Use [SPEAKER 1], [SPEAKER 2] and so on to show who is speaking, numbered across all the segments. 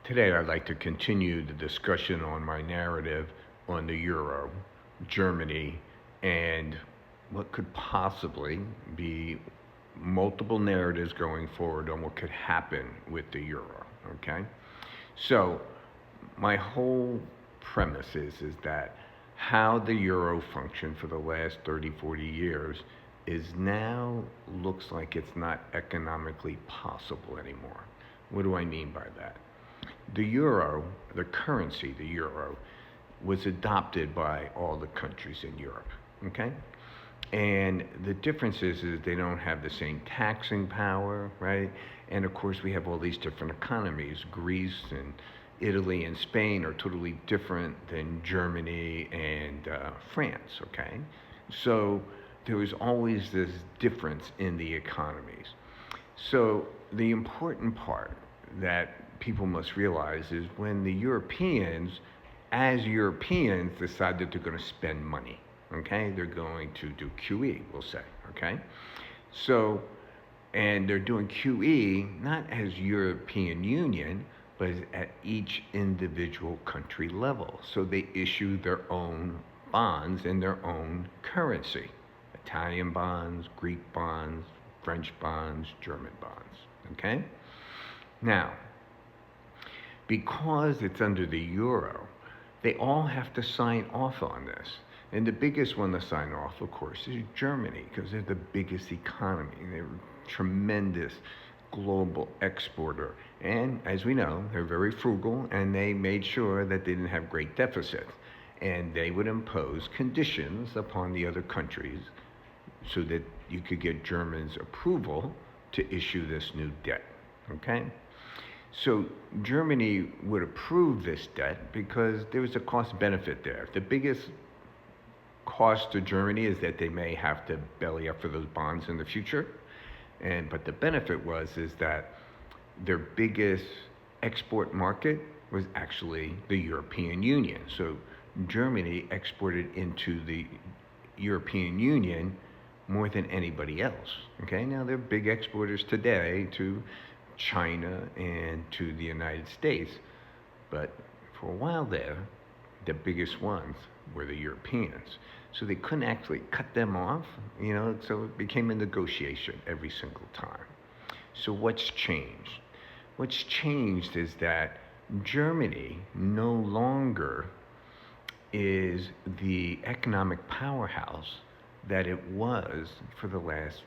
[SPEAKER 1] Today, I'd like to continue the discussion on my narrative on the euro, Germany, and what could possibly be multiple narratives going forward on what could happen with the euro. Okay? So, my whole premise is that how the euro functioned for the last 30, 40 years is now looks like it's not economically possible anymore. What do I mean by that? The euro, the currency, the euro, was adopted by all the countries in Europe. Okay? And the difference is they don't have the same taxing power, right? And of course, we have all these different economies. Greece and Italy and Spain are totally different than Germany and France, okay? So there was always this difference in the economies. So the important part that people must realize is when the Europeans, as Europeans, decide that they're going to spend money. Okay, they're going to do QE, we'll say. Okay, so and they're doing QE not as European Union, but at each individual country level. So they issue their own bonds in their own currency: Italian bonds, Greek bonds, French bonds, German bonds. Okay. Now, because it's under the euro, they all have to sign off on this. And the biggest one to sign off, of course, is Germany, because they're the biggest economy. They're a tremendous global exporter. And as we know, they're very frugal, and they made sure that they didn't have great deficits. And they would impose conditions upon the other countries so that you could get Germans' approval to issue this new debt. Okay? So Germany would approve this debt because there was a cost benefit there. The biggest cost to Germany is that they may have to belly up for those bonds in the future. But the benefit is that their biggest export market was actually the European Union. So Germany exported into the European Union more than anybody else. Okay, now they're big exporters today to China and to the United States, but for a while there, the biggest ones were the Europeans. So they couldn't actually cut them off, so it became a negotiation every single time. So what's changed? What's changed is that Germany no longer is the economic powerhouse that it was for the last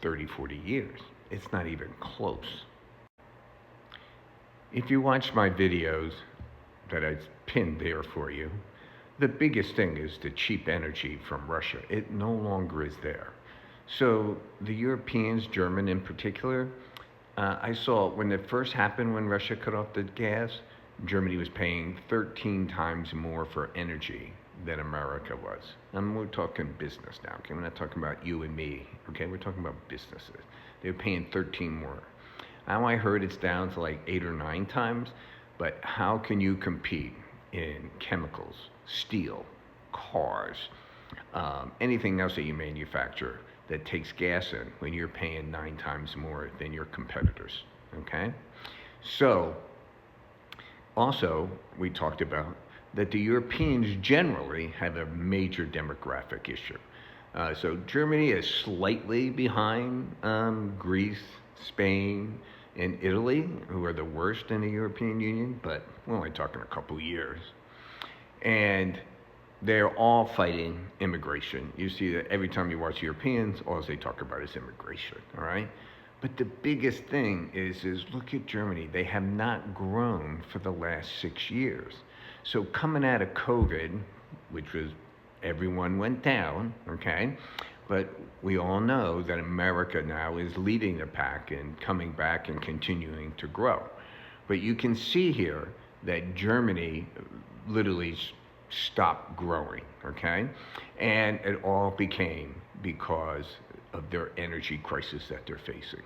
[SPEAKER 1] 30, 40 years. It's not even close. If you watch my videos that I pinned there for you, the biggest thing is the cheap energy from Russia. It no longer is there. So the Europeans, German in particular, I saw when it first happened when Russia cut off the gas, Germany was paying 13 times more for energy than America was. And we're talking business now, okay? We're not talking about you and me, okay? We're talking about businesses. They were paying 13 more. Now I heard it's down to like 8 or 9 times, but how can you compete in chemicals, steel, cars, anything else that you manufacture that takes gas in when you're paying 9 times more than your competitors, okay? So, also, we talked about that the Europeans generally have a major demographic issue. So Germany is slightly behind Greece, Spain, and Italy, who are the worst in the European Union, but we're only talking a couple years. And they're all fighting immigration. You see that every time you watch Europeans, all they talk about is immigration, all right? But the biggest thing is look at Germany. They have not grown for the last 6 years. So coming out of COVID, which was everyone went down, okay? But we all know that America now is leading the pack and coming back and continuing to grow. But you can see here that Germany literally stopped growing, okay? And it all became because of their energy crisis that they're facing.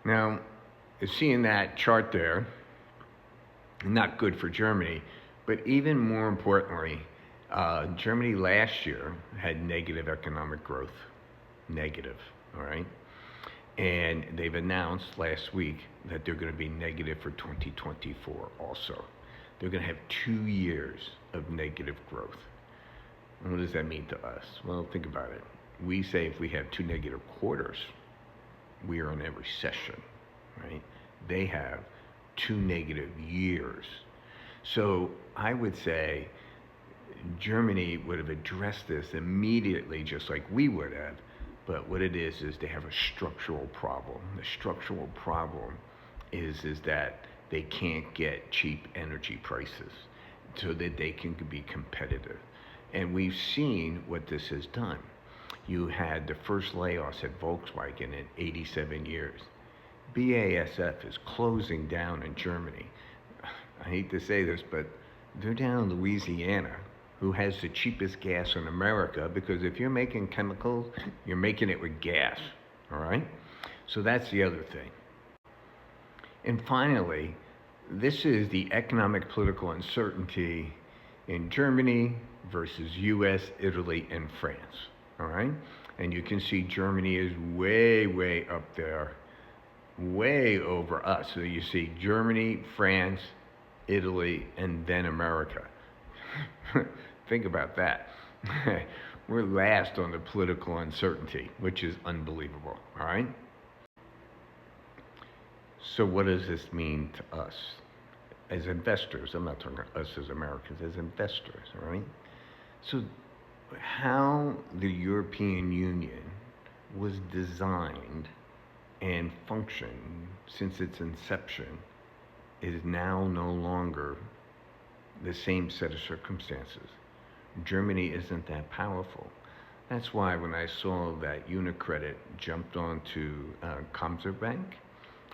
[SPEAKER 1] Now, seeing that chart there, not good for Germany, but even more importantly, Germany last year had negative economic growth, negative, all right? And they've announced last week that they're going to be negative for 2024 also. They're going to have 2 years of negative growth. And what does that mean to us? Well, think about it. We say if we have 2 negative quarters, we are in a recession, right? They have 2 negative years. So I would say Germany would have addressed this immediately, just like we would have. But what it is they have a structural problem. The structural problem is that they can't get cheap energy prices so that they can be competitive. And we've seen what this has done. You had the first layoffs at Volkswagen in 87 years. BASF is closing down in Germany. I hate to say this, but they're down in Louisiana, who has the cheapest gas in America, because if you're making chemicals, you're making it with gas, all right? So that's the other thing. And finally, this is the economic political uncertainty in Germany versus US, Italy, and France, all right? And you can see Germany is way, way up there, way over us. So you see Germany, France, Italy, and then America. Think about that. We're last on the political uncertainty, which is unbelievable, all right? So what does this mean to us as investors? I'm not talking us as Americans, as investors, all right? So how the European Union was designed and functioned since its inception is now no longer the same set of circumstances. Germany isn't that powerful. That's why when I saw that UniCredit jumped onto Commerzbank,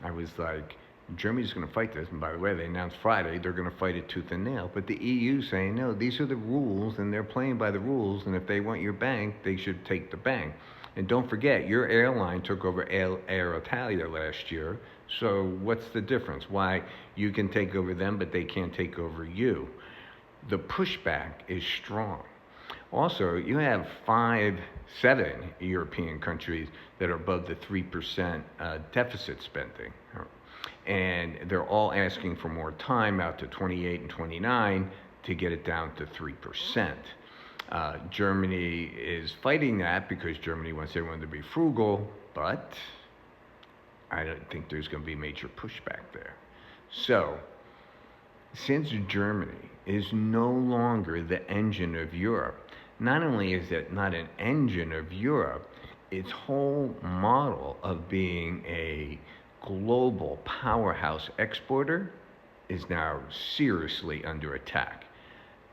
[SPEAKER 1] I was like, Germany's going to fight this. And by the way, they announced Friday they're going to fight it tooth and nail. But the EU saying, no, these are the rules, and they're playing by the rules. And if they want your bank, they should take the bank. And don't forget, your airline took over Air Italia last year. So what's the difference? Why you can take over them, but they can't take over you? The pushback is strong. Also, you have 7 European countries that are above the 3% deficit spending. And they're all asking for more time out to 28 and 29 to get it down to 3%. Germany is fighting that because Germany wants everyone to be frugal, but I don't think there's going to be major pushback there. So, since Germany is no longer the engine of Europe, not only is it not an engine of Europe, its whole model of being a global powerhouse exporter is now seriously under attack.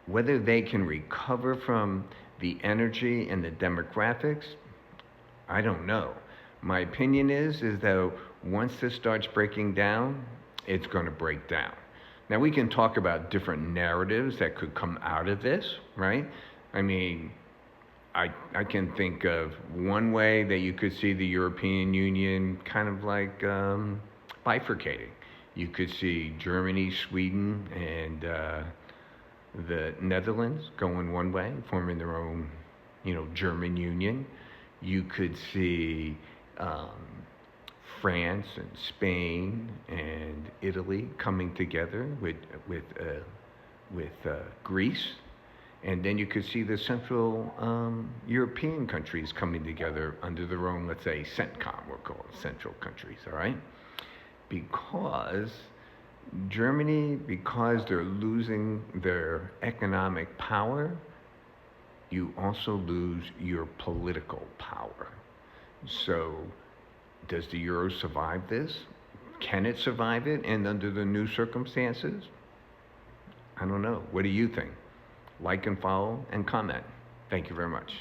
[SPEAKER 1] Whether they can recover from the energy and the demographics, I don't know. My opinion is that once this starts breaking down, it's going to break down. Now, we can talk about different narratives that could come out of this, right? I mean, I can think of one way that you could see the European Union kind of like bifurcating. You could see Germany, Sweden, and the Netherlands going one way, forming their own, German union. You could see France and Spain and Italy coming together with Greece. And then you could see the Central European countries coming together under their own, let's say, CENTCOM, we'll call it, central countries, all right? Because Germany, because they're losing their economic power, you also lose your political power. So does the euro survive this? Can it survive it? And under the new circumstances? I don't know. What do you think? Like and follow and comment. Thank you very much.